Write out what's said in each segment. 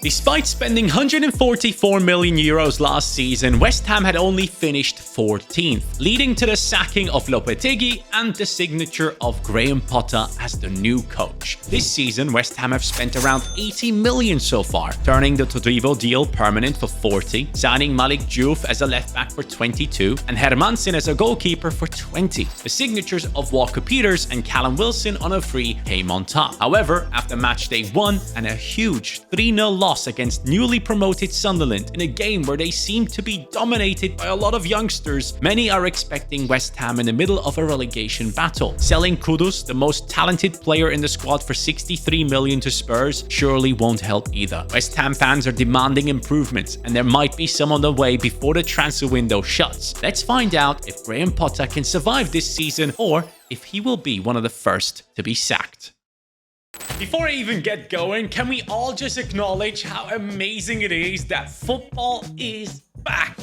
Despite spending €144 million last season, West Ham had only finished 14th, leading to the sacking of Lopetegui and the signature of Graham Potter as the new coach. This season, West Ham have spent around $80 million so far, turning the Todibo deal permanent for 40, signing Malik Diouf as a left-back for 22, and Hermansen as a goalkeeper for 20. The signatures of Walker Peters and Callum Wilson on a free came on top. However, after match day 1 and a huge 3-0 loss against newly promoted Sunderland in a game where they seem to be dominated by a lot of youngsters, many are expecting West Ham in the middle of a relegation battle. Selling Kudus, the most talented player in the squad, for $63 million to Spurs surely won't help either. West Ham fans are demanding improvements, and there might be some on the way before the transfer window shuts. Let's find out if Graham Potter can survive this season or if he will be one of the first to be sacked. Before I even get going, can we all just acknowledge how amazing it is that football is back?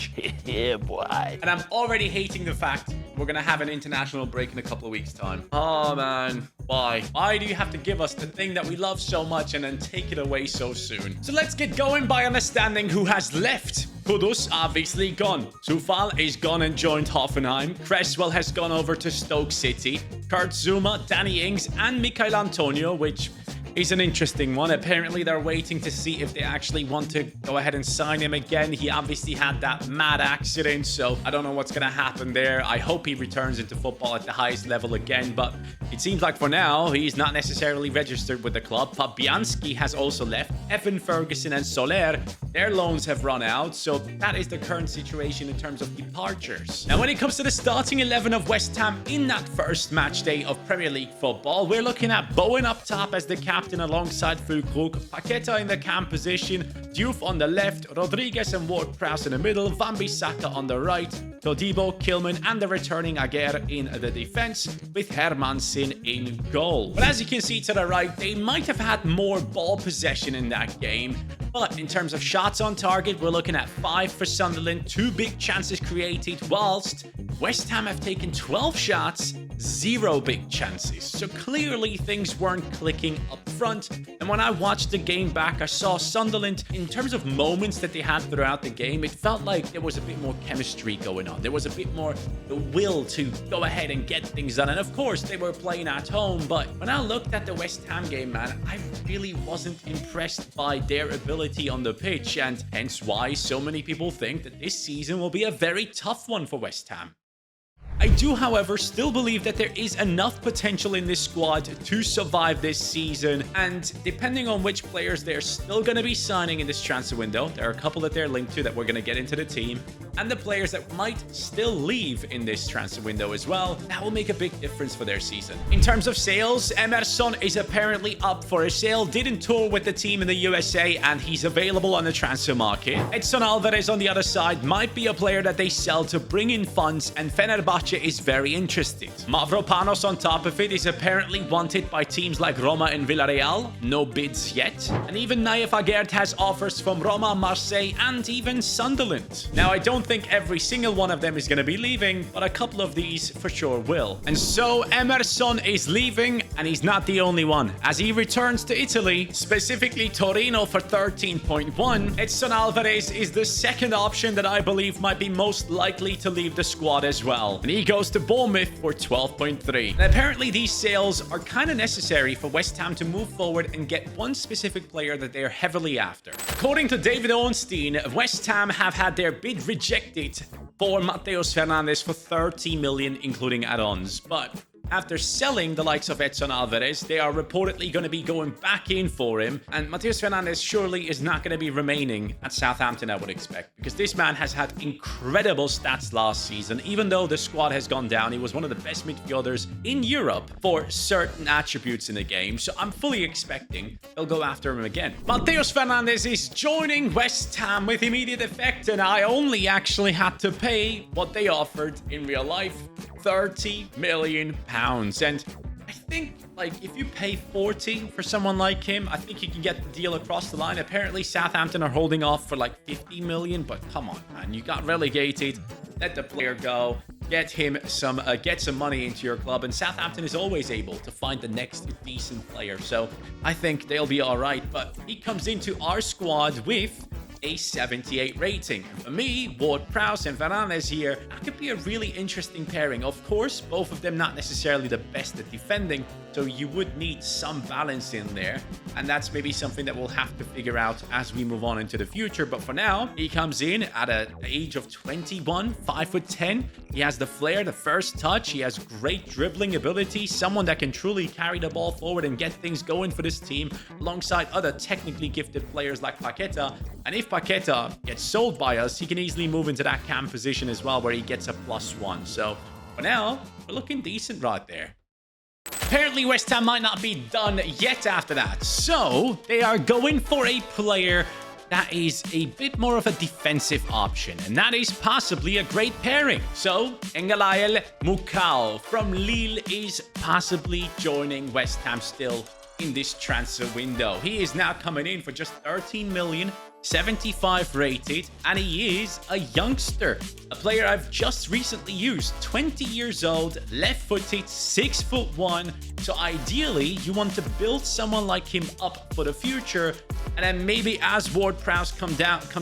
Yeah, boy. And I'm already hating the fact we're gonna have an international break in a couple of weeks' time. Oh man, why? Why do you have to give us the thing that we love so much and then take it away so soon? So let's get going by understanding who has left. Kudus obviously gone. Zufal is gone and joined Hoffenheim. Cresswell has gone over to Stoke City. Kurt Zuma, Danny Ings, and Michail Antonio, which is an interesting one. Apparently, they're waiting to see if they actually want to go ahead and sign him again. He obviously had that mad accident, so I don't know what's going to happen there. I hope he returns into football at the highest level again, but it seems like for now, he's not necessarily registered with the club. Fabianski has also left. Evan Ferguson and Soler, their loans have run out, so that is the current situation in terms of departures. Now, when it comes to the starting 11 of West Ham in that first match day of Premier League football, we're looking at Bowen up top as the captain alongside Füllkrug, Paqueta in the cam position, Diouf on the left, Rodriguez and Ward-Prowse in the middle, Van Bissaka on the right, Todibo, Kilman and the returning Aguirre in the defense, with Hermansen in goal. But as you can see to the right, they might have had more ball possession in that game, but in terms of shots on target, we're looking at 5 for Sunderland, 2 big chances created, whilst West Ham have taken 12 shots, 0 big chances. So clearly things weren't clicking up front. And when I watched the game back, I saw Sunderland, in terms of moments that they had throughout the game, it felt like there was a bit more chemistry going on. There was a bit more the will to go ahead and get things done. And of course, they were playing at home. But when I looked at the West Ham game, man, I really wasn't impressed by their ability on the pitch. And hence why so many people think that this season will be a very tough one for West Ham. I do, however, still believe that there is enough potential in this squad to survive this season, and depending on which players they're still going to be signing in this transfer window, there are a couple that they're linked to that we're going to get into the team, and the players that might still leave in this transfer window as well, that will make a big difference for their season. In terms of sales, Emerson is apparently up for a sale, didn't tour with the team in the USA, and he's available on the transfer market. Edson Alvarez on the other side might be a player that they sell to bring in funds, and Fenerbahce is very interested. Mavropanos on top of it is apparently wanted by teams like Roma and Villarreal, no bids yet. And even Naif Aguerd has offers from Roma, Marseille and even Sunderland. Now, I don't think every single one of them is going to be leaving, but a couple of these for sure will. And so Emerson is leaving, and he's not the only one. As he returns to Italy, specifically Torino for 13.1, Edson Alvarez is the second option that I believe might be most likely to leave the squad as well. And he goes to Bournemouth for 12.3. And apparently these sales are kind of necessary for West Ham to move forward and get one specific player that they're heavily after. According to David Ornstein, West Ham have had their bid rejected for Mateus Fernandes for 30 million, including add-ons. But after selling the likes of Edson Alvarez, they are reportedly going to be going back in for him. And Mateus Fernandes surely is not going to be remaining at Southampton, I would expect. Because this man has had incredible stats last season. Even though the squad has gone down, he was one of the best midfielders in Europe for certain attributes in the game. So I'm fully expecting they'll go after him again. Mateus Fernandes is joining West Ham with immediate effect. And I only actually had to pay what they offered in real life. £30 million. And I think, like, if you pay 40 for someone like him, I think you can get the deal across the line. Apparently, Southampton are holding off for like 50 million, but come on, man. You got relegated. Let the player go. get him some money into your club, and Southampton is always able to find the next decent player. So I think they'll be all right. But he comes into our squad with a 78 rating. For me, Ward-Prowse and Fernandes here, that could be a really interesting pairing. Of course, both of them not necessarily the best at defending, so you would need some balance in there, and that's maybe something that we'll have to figure out as we move on into the future. But for now, he comes in at an age of 21, 5'10". He has the flair, the first touch. He has great dribbling ability, someone that can truly carry the ball forward and get things going for this team alongside other technically gifted players like Paqueta. And if Paqueta gets sold by us, he can easily move into that cam position as well, where he gets a +1. So for now, we're looking decent right there. Apparently, West Ham might not be done yet after that. So they are going for a player that is a bit more of a defensive option, and that is possibly a great pairing. So Engelael Mukau from Lille is possibly joining West Ham still in this transfer window. He is now coming in for just 13 million, 75 rated, and he is a youngster, a player I've just recently used. 20 years old, left-footed, 6'1". So ideally, you want to build someone like him up for the future, and then maybe as Ward-Prowse comes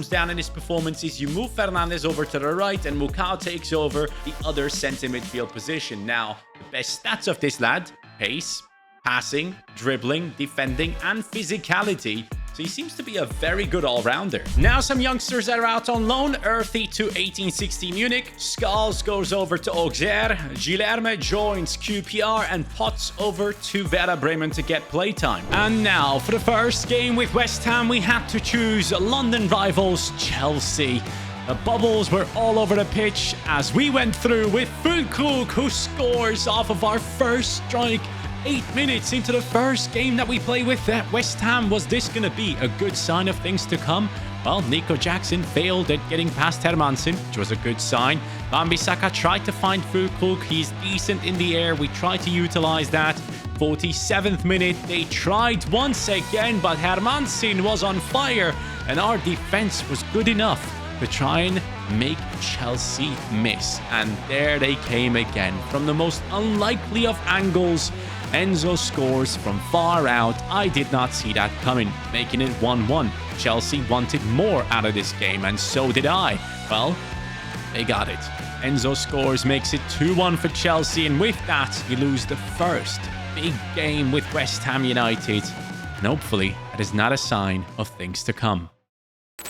down in his performances, you move Fernandes over to the right, and Mukau takes over the other centre midfield position. Now, the best stats of this lad: pace, passing, dribbling, defending, and physicality. So he seems to be a very good all-rounder. Now some youngsters that are out on loan. Earthy to 1860 Munich. Skulls goes over to Auxerre. Guilherme joins QPR. And Potts over to Werder Bremen to get playtime. And now for the first game with West Ham, we had to choose London rivals Chelsea. The bubbles were all over the pitch as we went through with Füllkrug, who scores off of our first strike. 8 minutes into the first game that we play with West Ham. Was this going to be a good sign of things to come? Well, Nico Jackson failed at getting past Hermansen, which was a good sign. Wan-Bissaka tried to find Füllkrug. He's decent in the air. We tried to utilize that. 47th minute, they tried once again, but Hermansen was on fire, and our defense was good enough to try and make Chelsea miss. And there they came again. From the most unlikely of angles, Enzo scores from far out. I did not see that coming, making it 1-1. Chelsea wanted more out of this game, and so did I. Well, they got it. Enzo scores, makes it 2-1 for Chelsea, and with that, we lose the first big game with West Ham United. And hopefully, that is not a sign of things to come.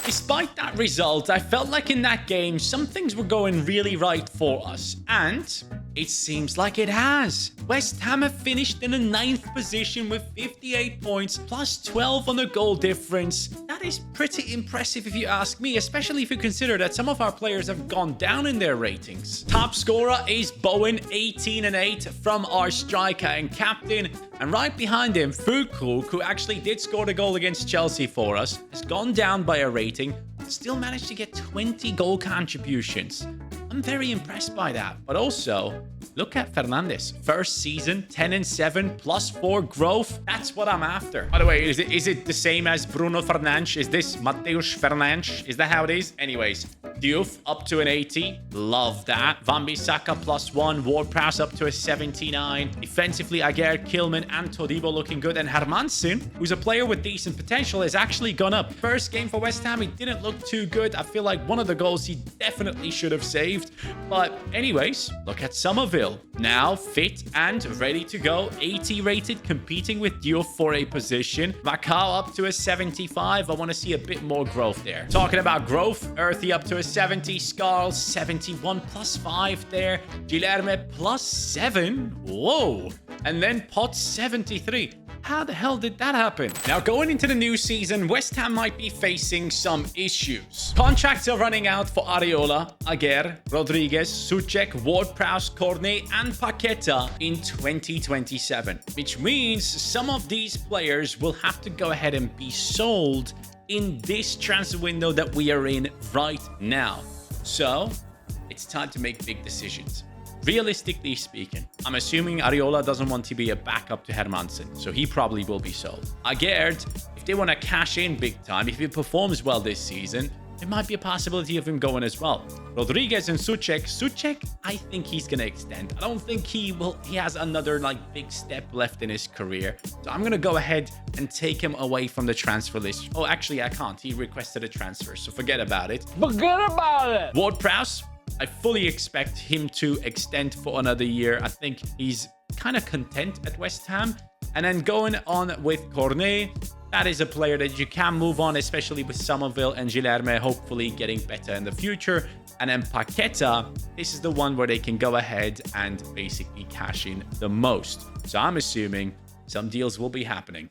Despite that result, I felt like in that game, some things were going really right for us. And it seems like it has. West Ham have finished in the 9th position with 58 points, plus 12 on the goal difference. That is pretty impressive if you ask me, especially if you consider that some of our players have gone down in their ratings. Top scorer is Bowen, 18 and 8 from our striker and captain. And right behind him, Füllkrug, who actually did score the goal against Chelsea for us, has gone down by a rating, but still managed to get 20 goal contributions. I'm very impressed by that. But also, look at Fernandes. First season, 10 and 7, plus 4 growth. That's what I'm after. By the way, is it the same as Bruno Fernandes? Is this Mateus Fernandes? Is that how it is? Anyways, Diouf up to an 80. Love that. Wan-Bissaka +1. Ward-Prowse up to a 79. Defensively, Aguerd, Kilman, and Todibo looking good. And Hermansen, who's a player with decent potential, has actually gone up. First game for West Ham, he didn't look too good. I feel like one of the goals he definitely should have saved. But anyways, look at Somerville. Now fit and ready to go. 80 rated, competing with Diouf for a position. Macau up to a 75. I want to see a bit more growth there. Talking about growth, Earthy up to a 70. Scarl 71 +5 there. Guilherme +7. Whoa. And then Potts 73. How the hell did that happen? Now, going into the new season, West Ham might be facing some issues. Contracts are running out for Areola, Aguerd, Rodriguez, Souček, Ward-Prowse, Cornet, and Paqueta in 2027. Which means some of these players will have to go ahead and be sold in this transfer window that we are in right now. So, it's time to make big decisions. Realistically speaking, I'm assuming Areola doesn't want to be a backup to Hermansen, so he probably will be sold. Aguerd, if they want to cash in big time, if he performs well this season, there might be a possibility of him going as well. Rodriguez and Souček. Souček, I think he's going to extend. I don't think he has another like big step left in his career. So I'm going to go ahead and take him away from the transfer list. Oh, actually, I can't. He requested a transfer, so forget about it. Forget about it! Ward-Prowse, I fully expect him to extend for another year. I think he's kind of content at West Ham. And then going on with Cornet, that is a player that you can move on, especially with Somerville and Guilherme hopefully getting better in the future. And then Paqueta, this is the one where they can go ahead and basically cash in the most. So I'm assuming some deals will be happening.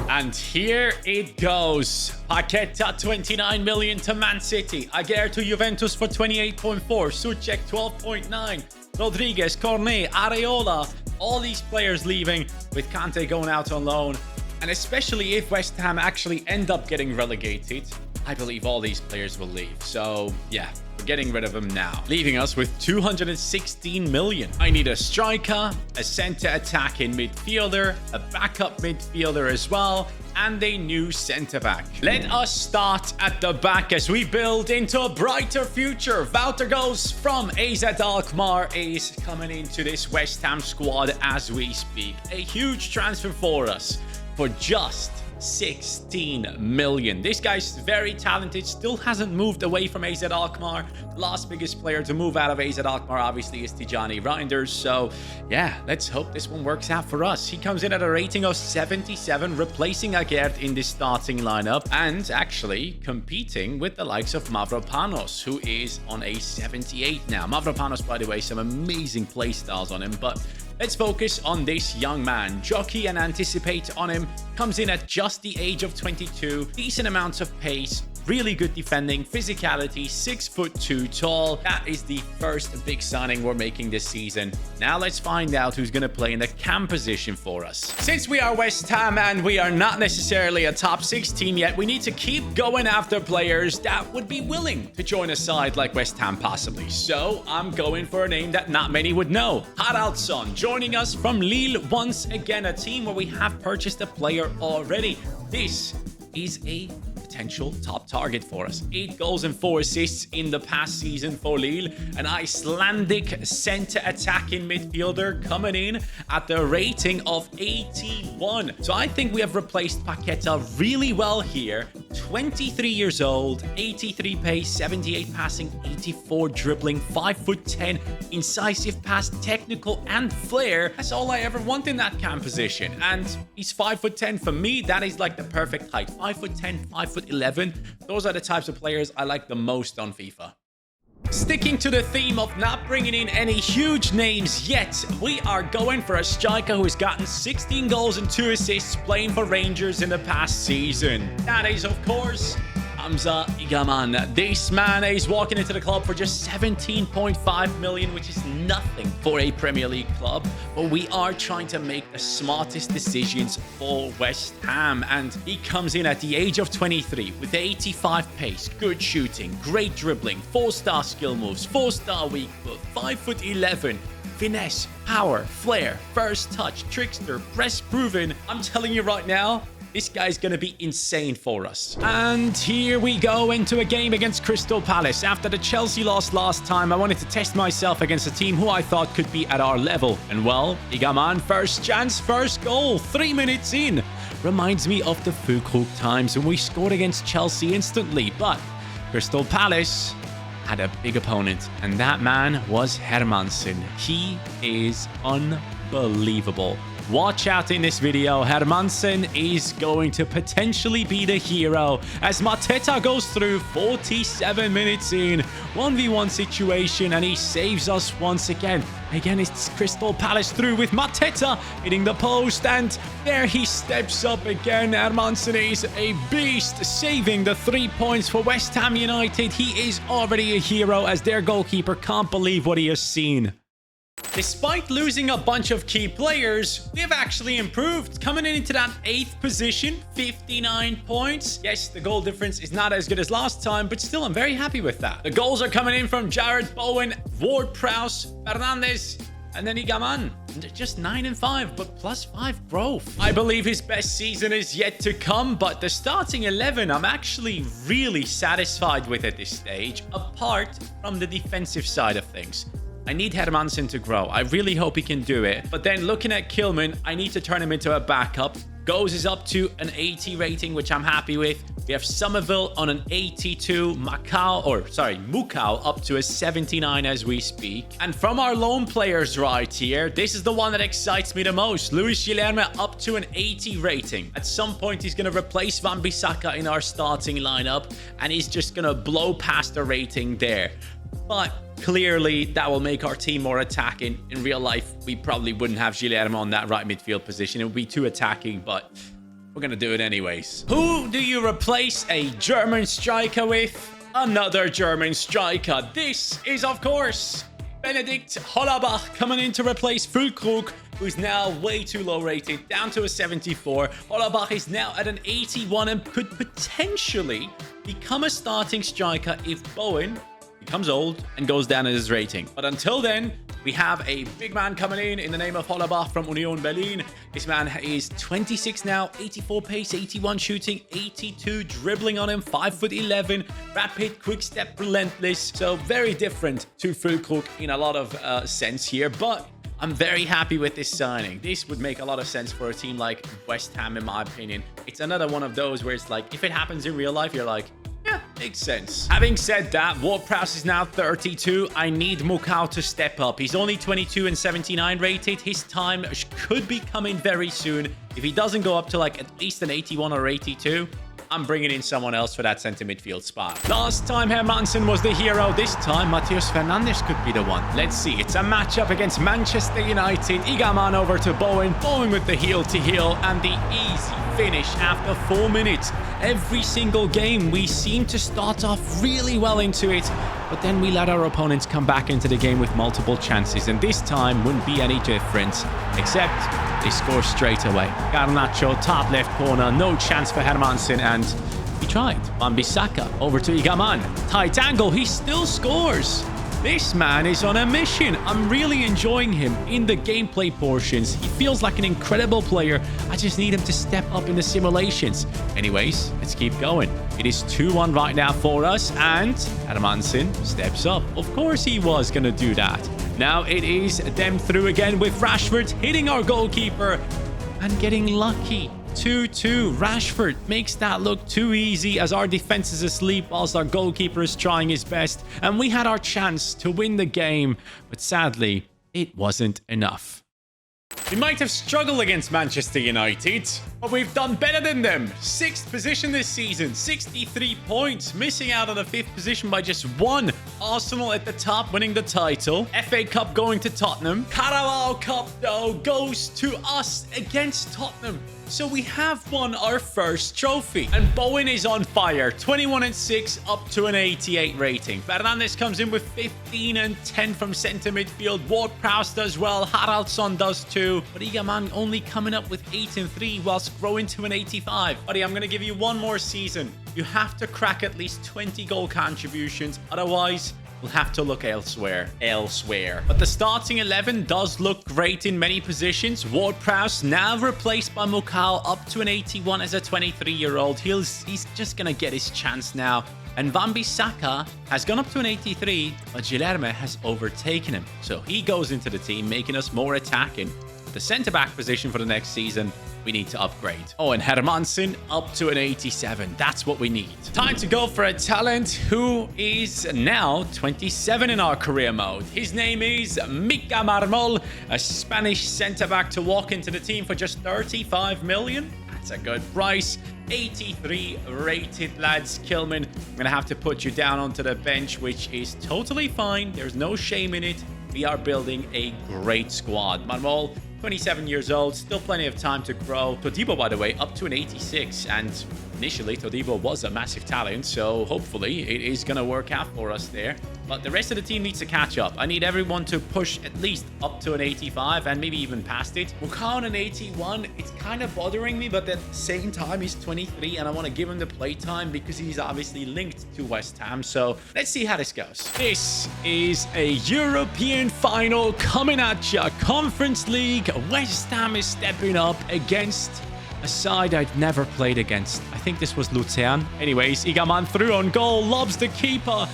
And here it goes. Paqueta, 29 million to Man City. Aguirre to Juventus for 28.4. Souček, 12.9. Rodriguez, Cornet, Areola. All these players leaving with Kante going out on loan. And especially if West Ham actually end up getting relegated, I believe all these players will leave. So yeah, we're getting rid of them now, leaving us with 216 million. I need a striker, a center attacking midfielder, a backup midfielder as well, and a new center back. Let us start at the back as we build into a brighter future. Wouter goes from AZ Alkmaar, is coming into this West Ham squad as we speak. A huge transfer for us for just 16 million. This guy's very talented, still hasn't moved away from AZ Alkmaar. The last biggest player to move out of AZ Alkmaar obviously is Tijani Reinders. So yeah, let's hope this one works out for us. He comes in at a rating of 77, replacing Aguirre in the starting lineup and actually competing with the likes of Mavropanos, who is on a 78 now. Mavropanos, by the way, some amazing play styles on him, but let's focus on this young man. Jockey and anticipate on him. Comes in at just the age of 22. Decent amounts of pace. Really good defending. Physicality. 6'2" tall. That is the first big signing we're making this season. Now let's find out who's going to play in the cam position for us. Since we are West Ham and we are not necessarily a top 6 team yet, we need to keep going after players that would be willing to join a side like West Ham possibly. So I'm going for a name that not many would know. Haraldsson joining us from Lille once again, a team where we have purchased a player already. This is a potential top target for us. 8 goals and 4 assists in the past season for Lille. An Icelandic center attacking midfielder coming in at the rating of 81. So I think we have replaced Paqueta really well here. 23 years old, 83 pace, 78 passing, 84 dribbling, 5'10", incisive pass, technical and flair. That's all I ever want in that cam position. And he's 5'10". For me, that is like the perfect height. 5'10", 5'11". Those are the types of players I like the most on FIFA. Sticking to the theme of not bringing in any huge names yet, we are going for a striker who has gotten 16 goals and 2 assists playing for Rangers in the past season. That is, of course, Hamza Igaman. This man is walking into the club for just 17.5 million, which is nothing for a Premier League club. But we are trying to make the smartest decisions for West Ham. And he comes in at the age of 23 with 85 pace, good shooting, great dribbling, 4-star skill moves, 4-star weak foot, 5'11". Finesse, power, flair, first touch, trickster, press proven. I'm telling you right now, this guy's going to be insane for us. And here we go into a game against Crystal Palace. After the Chelsea loss last time, I wanted to test myself against a team who I thought could be at our level. And well, Igaman, first chance, first goal, 3 minutes in. Reminds me of the Füllkrug times when we scored against Chelsea instantly. But Crystal Palace had a big opponent, and that man was Hermansen. He is unbelievable. Watch out in this video. Hermansen is going to potentially be the hero as Mateta goes through 47 minutes in. 1v1 situation and he saves us once again. Again, it's Crystal Palace through with Mateta hitting the post, and there he steps up again. Hermansen is a beast, saving the 3 points for West Ham United. He is already a hero as their goalkeeper can't believe what he has seen. Despite losing a bunch of key players, we have actually improved, coming into that 8th position, 59 points. Yes, the goal difference is not as good as last time, but still, I'm very happy with that. The goals are coming in from Jared Bowen, Ward-Prowse, Fernandes, And then Igaman, just 9 and 5, but +5 growth. I believe his best season is yet to come, but the starting 11, I'm actually really satisfied with at this stage, apart from the defensive side of things. I need Hermansen to grow. I really hope he can do it. But then looking at Kilman, I need to turn him into a backup. Goes is up to an 80 rating, which I'm happy with. We have Somerville on an 82, Mukau up to a 79 as we speak. And from our lone players right here, this is the one that excites me the most. Luis Guilherme up to an 80 rating. At some point, he's going to replace Wan-Bissaka in our starting lineup, and he's just going to blow past the rating there. But clearly, that will make our team more attacking. In real life, we probably wouldn't have Guilherme on that right midfield position. It would be too attacking, but we're going to do it anyways. Who do you replace a German striker with? Another German striker. This is, of course, Benedikt Hollerbach coming in to replace Füllkrug, who's now way too low rated, down to a 74. Hollerbach is now at an 81 and could potentially become a starting striker if Bowen becomes old and goes down in his rating. But until then, we have a big man coming in the name of Hollerbach from Union Berlin. This man is 26 now, 84 pace, 81 shooting, 82 dribbling on him, 5'11", rapid, quick step, relentless. So very different to Füllkrug in a lot of sense here, but I'm very happy with this signing. This would make a lot of sense for a team like West Ham, in my opinion. It's another one of those where it's like, if it happens in real life, you're like, yeah, makes sense. Having said that, Ward-Prowse is now 32. I need Mukau to step up. He's only 22 and 79 rated. His time could be coming very soon. If he doesn't go up to like at least an 81 or 82, I'm bringing in someone else for that center midfield spot. Last time Hermansen was the hero. This time Matheus Fernandes could be the one. Let's see. It's a matchup against Manchester United. Igaman over to Bowen. Bowen with the heel to heel and the easy finish after 4 minutes. Every single game we seem to start off really well into it, but then we let our opponents come back into the game with multiple chances, and this time wouldn't be any different, except they score straight away. Garnacho, top left corner, no chance for Hermansen, and he tried. Wan-Bissaka over to Igaman. Tight angle, he still scores. This man is on a mission. I'm really enjoying him in the gameplay portions. He feels like an incredible player. I just need him to step up in the simulations. Anyways, let's keep going. It is 2-1 right now for us, and Hermansen steps up. Of course he was going to do that. Now it is them through again with Rashford hitting our goalkeeper and getting lucky. 2-2. Rashford makes that look too easy as our defense is asleep whilst our goalkeeper is trying his best. And we had our chance to win the game, but sadly, it wasn't enough. We might have struggled against Manchester United, but we've done better than them. 6th position this season, 63 points, missing out on the 5th position by just 1. Arsenal at the top, winning the title. FA Cup going to Tottenham. Carabao Cup, though, goes to us against Tottenham. So we have won our first trophy. And Bowen is on fire. 21 and 6 up to an 88 rating. Fernandes comes in with 15 and 10 from centre midfield. Ward-Prowse does well. Haraldsson does too. But Igaman only coming up with 8 and 3 whilst growing to an 85. Buddy, I'm going to give you one more season. You have to crack at least 20 goal contributions. Otherwise, we'll have to look elsewhere. But the starting 11 does look great in many positions. Ward-Prowse now replaced by Mukau up to an 81 as a 23-year-old. He's just going to get his chance now. And Wan-Bissaka has gone up to an 83, but Guilherme has overtaken him. So he goes into the team, making us more attacking. The centre-back position for the next season, we need to upgrade. Oh, and Hermansen up to an 87. That's what we need. Time to go for a talent who is now 27 in our career mode. His name is Mika Marmol, a Spanish centre-back to walk into the team for just 35 million. That's a good price. 83 rated, lads. Kilman, I'm going to have to put you down onto the bench, which is totally fine. There's no shame in it. We are building a great squad. Marmol, 27 years old, still plenty of time to grow. Todibo, by the way, up to an 86, and initially, Todibo was a massive talent, so hopefully it is going to work out for us there. But the rest of the team needs to catch up. I need everyone to push at least up to an 85 and maybe even past it. Mukau on an 81, it's kind of bothering me, but at the same time, he's 23 and I want to give him the play time because he's obviously linked to West Ham. So let's see how this goes. This is a European final coming at ya. Conference League. West Ham is stepping up against a side I'd never played against. I think this was Luzern. Anyways, Igaman through on goal, lobs the keeper.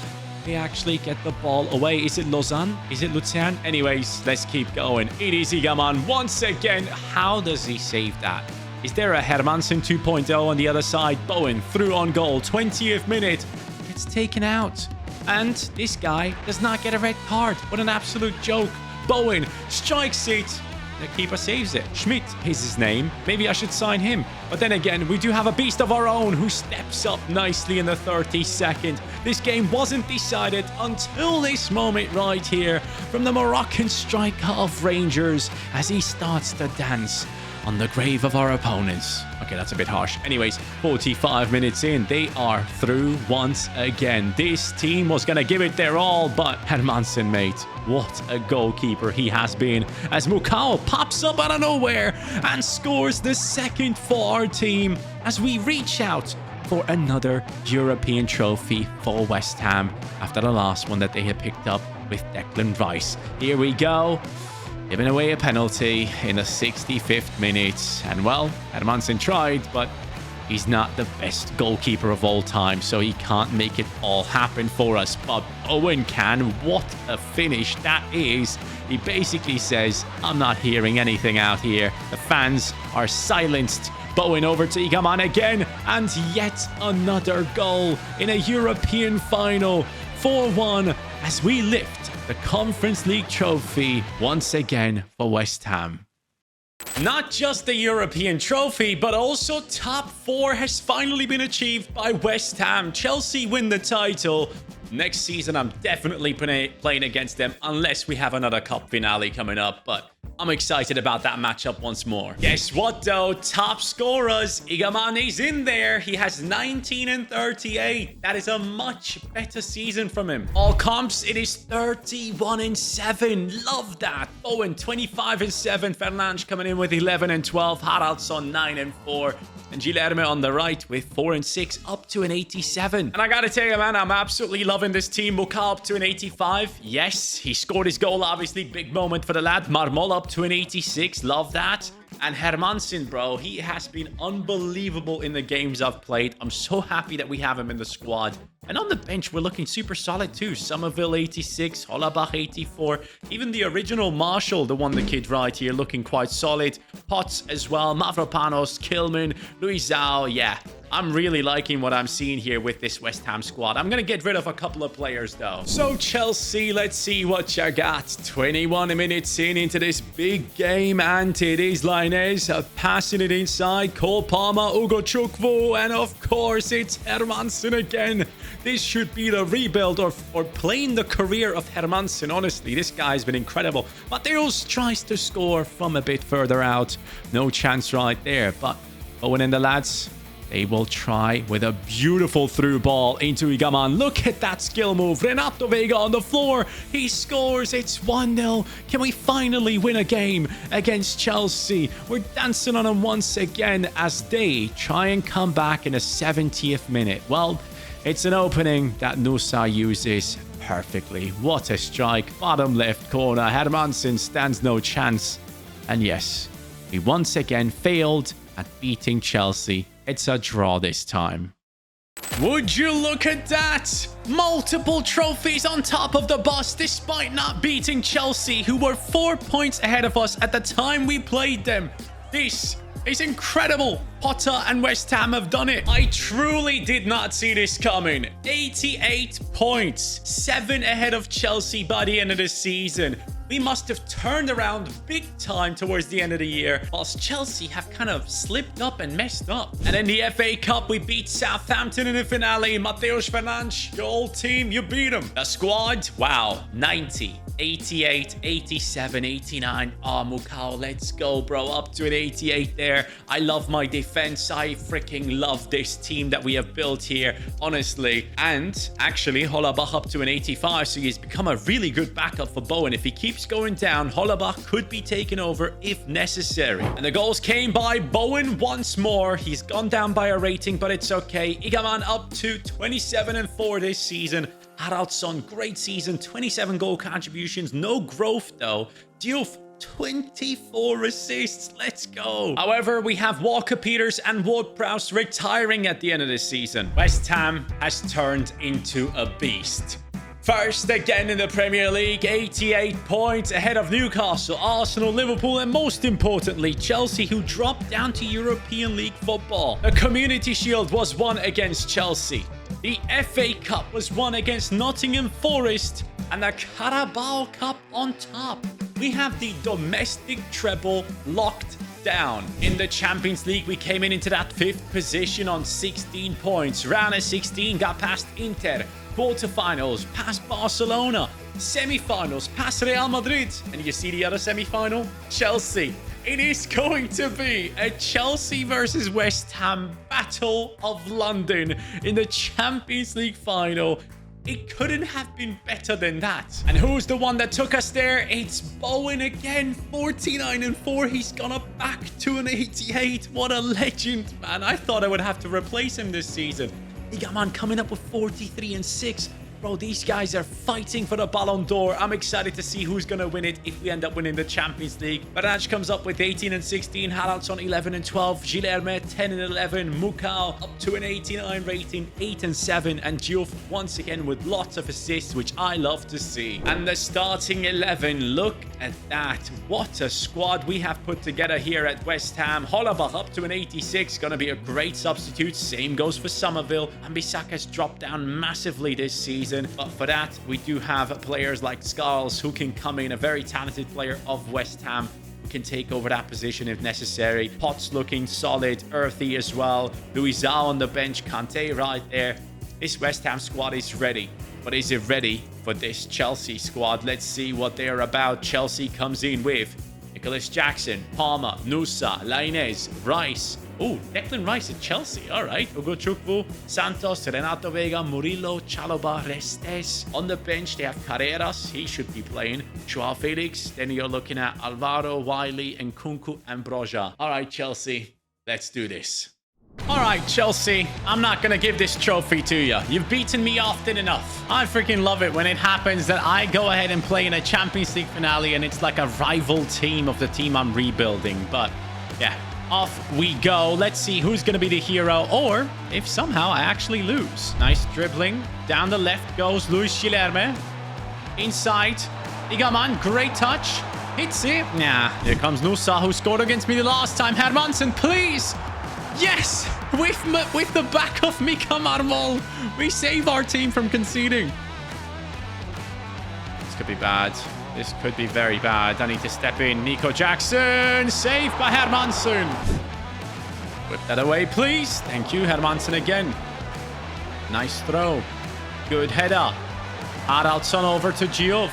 They actually get the ball away. Is it Lausanne? Is it Luzern? Anyways, let's keep going. It is Igaman once again. How does he save that? Is there a Hermansen 2.0 on the other side? Bowen through on goal. 20th minute. Gets taken out. And this guy does not get a red card. What an absolute joke. Bowen strikes it. The keeper saves it. Schmidt is his name. Maybe I should sign him. But then again, we do have a beast of our own who steps up nicely in the 32nd. This game wasn't decided until this moment right here from the Moroccan striker of Rangers as he starts to dance on the grave of our opponents. Okay, that's a bit harsh. Anyways, 45 minutes in, they are through once again. This team was going to give it their all, but Hermansen, mate, what a goalkeeper he has been. As Mukau pops up out of nowhere and scores the second for our team as we reach out for another European trophy for West Ham after the last one that they had picked up with Declan Rice. Here we go. Giving away a penalty in the 65th minute. And well, Hermansen tried, but he's not the best goalkeeper of all time, so he can't make it all happen for us. But Owen can. What a finish that is. He basically says, I'm not hearing anything out here. The fans are silenced. Bowen over to Igaman again, and yet another goal in a European final. 4-1 as we lift the Conference League trophy once again for West Ham. Not just the European trophy, but also top 4 has finally been achieved by West Ham. Chelsea win the title. Next season, I'm definitely playing against them unless we have another cup finale coming up, but I'm excited about that matchup once more. Guess what though? Top scorers. Igaman is in there. He has 19 and 38. That is a much better season from him. All comps, it is 31 and 7. Love that. Bowen 25 and 7. Fernandes coming in with 11 and 12. Haraldsson 9 and 4. And Guilherme on the right with 4 and 6 up to an 87. And I gotta tell you, man, I'm absolutely loving this team. Mukau up to an 85. Yes, he scored his goal, obviously. Big moment for the lad. Marmol up to an 86. Love that. And Hermansen, bro, he has been unbelievable in the games I've played. I'm so happy that we have him in the squad. And on the bench, we're looking super solid too. Somerville 86, Hollabach 84. Even the original Marshall, the one the kid right here, looking quite solid. Potts as well, Mavropanos, Kilman, Luizao. Yeah, I'm really liking what I'm seeing here with this West Ham squad. I'm going to get rid of a couple of players though. So Chelsea, let's see what you got. 21 minutes into this big game, and it is Lainez passing it inside. Cole Palmer, Ugo Chukwu, and of course it's Hermansen again. This should be the rebuild or playing the career of Hermansen. Honestly, this guy's been incredible. Mateus tries to score from a bit further out. No chance right there. But Owen and the lads, they will try with a beautiful through ball into Igaman. Look at that skill move. Renato Vega on the floor. He scores. It's 1-0. Can we finally win a game against Chelsea? We're dancing on them once again as they try and come back in the 70th minute. Well, it's an opening that Nusa uses perfectly. What a strike. Bottom left corner. Hermansen stands no chance. And yes, we once again failed at beating Chelsea. It's a draw this time. Would you look at that? Multiple trophies on top of the bus despite not beating Chelsea, who were 4 points ahead of us at the time we played them. This is incredible. Potter and West Ham have done it. I truly did not see this coming. 88 points, 7 ahead of Chelsea by the end of the season. We must have turned around big time towards the end of the year, whilst Chelsea have kind of slipped up and messed up. And in the FA Cup, we beat Southampton in the finale. Mateus Fernandes, your old team, you beat them. The squad, wow, 90. 88, 87, 89. Oh, Mukau, let's go, bro. Up to an 88 there. I love my defense. I freaking love this team that we have built here, honestly. And actually, Hollerbach up to an 85, so he's become a really good backup for Bowen. If he keeps going down, Hollerbach could be taken over if necessary. And the goals came by Bowen once more. He's gone down by a rating, but it's okay. Igaman up to 27-4 this season. Haraldsson, great season, 27 goal contributions, no growth though. Diouf, 24 assists, let's go. However, we have Walker Peters and Ward-Prowse retiring at the end of this season. West Ham has turned into a beast. First again in the Premier League, 88 points ahead of Newcastle, Arsenal, Liverpool, and most importantly, Chelsea, who dropped down to European League football. The Community Shield was won against Chelsea. The FA Cup was won against Nottingham Forest, and the Carabao Cup on top. We have the domestic treble locked down. In the Champions League, we came into that 5th position on 16 points. Round of 16 got past Inter. Quarterfinals, past Barcelona. Semi-finals, past Real Madrid. And you see the other semi-final? Chelsea. It is going to be a Chelsea versus West Ham Battle of London in the Champions League final. It couldn't have been better than that. And who's the one that took us there? It's Bowen again, 49-4. He's gone up back to an 88. What a legend, man. I thought I would have to replace him this season. Igaman coming up with 43-6. Bro, these guys are fighting for the Ballon d'Or. I'm excited to see who's going to win it if we end up winning the Champions League. Baraj comes up with 18-16. Haraldsson 11-12. Guilherme 10-11. Mukau up to an 89 rating, 8-7. And Diouf once again with lots of assists, which I love to see. And the starting 11, look at that. What a squad we have put together here at West Ham. Hollerbach up to an 86. Going to be a great substitute. Same goes for Somerville. And Bissaka's dropped down massively this season. But for that, we do have players like Skulls who can come in, a very talented player of West Ham, can take over that position if necessary. Potts looking solid, earthy as well. Luizao on the bench, Kante right there. This West Ham squad is ready. But is it ready for this Chelsea squad? Let's see what they're about. Chelsea comes in with Nicholas Jackson, Palmer, Nusa, Lainez, Rice. Oh, Declan Rice at Chelsea. All right. Ugo Chukwu, Santos, Renato Vega, Murillo, Chalobah, Restes. On the bench, they have Carreras. He should be playing. Joao Felix. Then you're looking at Alvaro, Wiley, and Kunku and Broja. All right, Chelsea. Let's do this. All right, Chelsea. I'm not going to give this trophy to you. You've beaten me often enough. I freaking love it when it happens that I go ahead and play in a Champions League finale and it's like a rival team of the team I'm rebuilding. But yeah. Off we go. Let's see who's going to be the hero, or if somehow I actually lose. Nice dribbling. Down the left goes Luis Guilherme. Inside. Igaman, great touch. Hits it. Nah, here comes Nusa, who scored against me the last time. Hermansen, please. Yes! With the back of Mika Marmol, we save our team from conceding. This could be bad. This could be very bad. I need to step in. Nico Jackson. Saved by Hermansen. Whip that away, please. Thank you, Hermansen again. Nice throw. Good header. Haraldsson over to Diouf.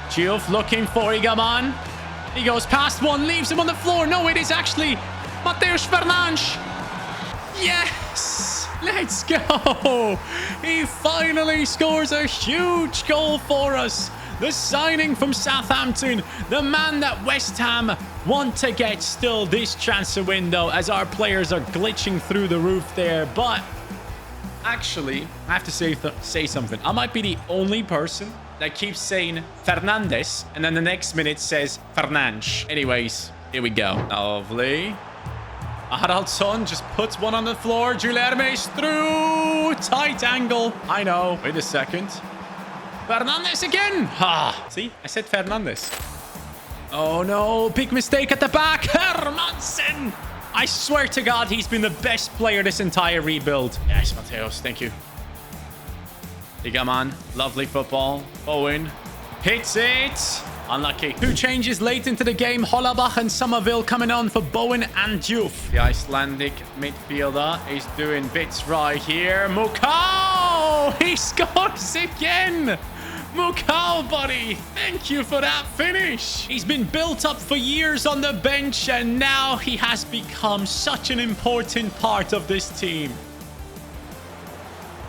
Diouf looking for Igaman. He goes past one, leaves him on the floor. No, it is actually Mateusz Fernandes. Yes! Let's go! He finally scores a huge goal for us. The signing from Southampton, the man that West Ham want to get still this transfer window, as our players are glitching through the roof there. But actually, I have to say something. I might be the only person that keeps saying Fernandes and then the next minute says Fernandes. Anyways, here we go. Lovely. Haraldsson just puts one on the floor. Guilherme's through. Tight angle. I know. Wait a second. Fernandes again. Ah, see? I said Fernandes. Oh, no. Big mistake at the back. Hermansen. I swear to God, he's been the best player this entire rebuild. Yes, Mateos. Thank you. Igaman. Lovely football. Owen. Hits it. Unlucky. Two changes late into the game. Hollerbach and Somerville coming on for Bowen and Diouf. The Icelandic midfielder is doing bits right here. Mukau! He scores again! Mukau, buddy. Thank you for that finish. He's been built up for years on the bench, and now he has become such an important part of this team.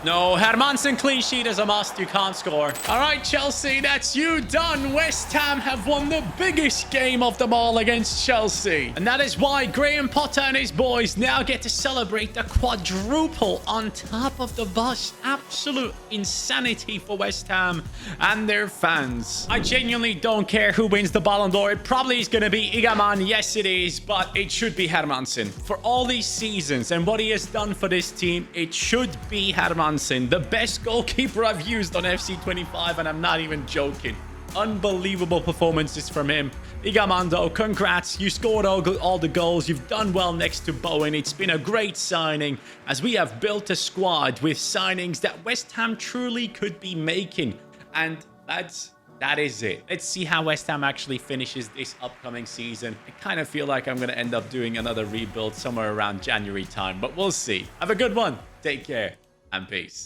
No, Hermansen clean sheet is a must. You can't score. All right, Chelsea, that's you done. West Ham have won the biggest game of them all against Chelsea. And that is why Graham Potter and his boys now get to celebrate the quadruple on top of the bus. Absolute insanity for West Ham and their fans. I genuinely don't care who wins the Ballon d'Or. It probably is going to be Igaman. Yes, it is, but it should be Hermansen. For all these seasons and what he has done for this team, it should be Hermansen. The best goalkeeper I've used on FC25, and I'm not even joking. Unbelievable performances from him. Igamando, congrats. You scored all the goals. You've done well next to Bowen. It's been a great signing, as we have built a squad with signings that West Ham truly could be making. And that is it. Let's see how West Ham actually finishes this upcoming season. I kind of feel like I'm going to end up doing another rebuild somewhere around January time, but we'll see. Have a good one. Take care. And peace.